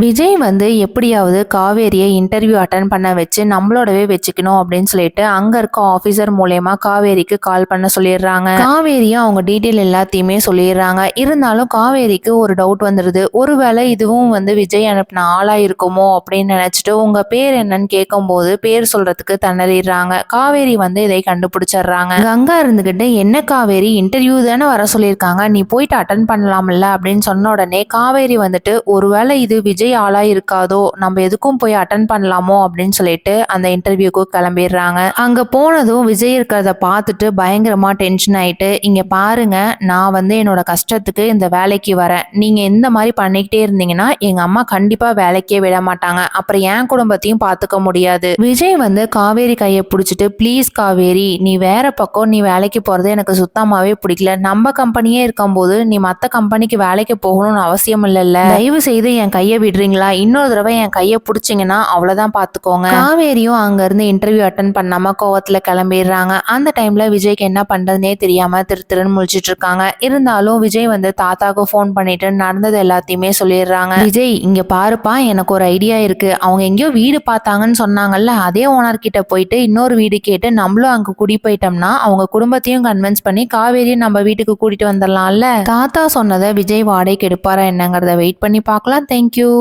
விஜய் வந்து எப்படியாவது காவேரியை இன்டர்வியூ அட்டன் பண்ண வச்சு நம்மளோடவே வச்சுக்கணும் அப்படின்னு சொல்லிட்டு அங்க இருக்க ஆபீசர் மூலயமா காவேரிக்கு கால் பண்ண சொல்லிடுறாங்க. காவேரியும் அவங்க டீட்டெயில் எல்லாத்தையுமே சொல்லிடுறாங்க. இருந்தாலும் காவேரிக்கு ஒரு டவுட் வந்துடுது. ஒருவேளை இதுவும் வந்து விஜய் அனுப்பின ஆளா இருக்குமோ அப்படின்னு நினைச்சிட்டு உங்க பேர் என்னன்னு கேட்கும்போது பேர் சொல்றதுக்கு திணறிடுறாங்க. காவேரி வந்து இதை கண்டுபிடிச்சிடுறாங்க. கங்கா இருந்துகிட்டு என்ன காவேரி இன்டர்வியூ தானே வர சொல்லியிருக்காங்க, நீ போயிட்டு அட்டன் பண்ணலாம்ல அப்படின்னு சொன்ன உடனே காவேரி வந்துட்டு ஒருவேளை இது விஜய் ஆளா இருக்காதோ, நம்ம எதுக்கும் போய் அட்டன் பண்ணலாமோ அப்படின்னு சொல்லிட்டு அந்த இன்டர்வியூக்கு கிளம்பிடுறாங்க. அங்க போனதும் விஜய் இருக்கிறத பார்த்துட்டு பயங்கரமா டென்ஷன் ஆயிட்டு, இங்க பாருங்க, நான் வந்து என்னோட கஷ்டத்துக்கு இந்த வேலைக்கு வரேன், நீங்க இந்த மாதிரி பண்ணிக்கிட்டே இருந்தீங்கன்னா எங்க அம்மா கண்டிப்பா வேலைக்கே விட மாட்டாங்க, அப்புறம் என் குடும்பத்தையும் பார்த்துக்க முடியாது. விஜய் வந்து காவேரி கையை பிடிச்சிட்டு, ப்ளீஸ் காவேரி, நீ வேற பக்கம் நீ வேலைக்கு போறது எனக்கு சுத்தமாவே பிடிக்கல, நம்ம கம்பெனியே இருக்கும்போது நீ மத்த கம்பெனிக்கு வேலைக்கு போகணும்னு அவசியம் இல்லைல்ல, தயவு செய்து என் கையை விடுறீங்களா, இன்னொரு தடவை என் கையை பிடிச்சிங்கன்னா அவ்வளவுதான் பார்த்துக்கோங்க. காவேரியும் அங்க இருந்து இன்டர்வியூ அட்டன் பண்ணாம கோவத்துல கிளம்பிடுறாங்க. அந்த டைம்ல விஜய்க்கு என்ன பண்றதுனே தெரியாம திருன்னு முழிச்சிட்டு இருக்காங்க. இருந்தாலும் விஜய் வந்து தாத்தாக்கு ஃபோன் பண்ணிட்டு நடந்தது எல்லாத்தையுமே சொல்லிடுறாங்க. விஜய், இங்க பாருப்பா, எனக்கு ஒரு ஐடியா இருக்கு, அவங்க எங்கேயோ வீடு பார்த்தாங்கன்னு சொன்னாங்கல்ல, அதே ஓனர் கிட்ட போயிட்டு இன்னொரு வீடு கேட்டு நம்மளும் அங்க குடி போயிட்டோம்னா அவங்க குடும்பத்தையும் கன்வின்ஸ் பண்ணி காவேரியும் நம்ம வீட்டுக்கு கூட்டிட்டு வந்துடலாம்ல. தாத்தா சொன்னதை விஜய் வாடகைக்கு எடுப்பாரா என்னங்கிறத வெயிட் பண்ணி பார்க்கலாம். தேங்க்யூ.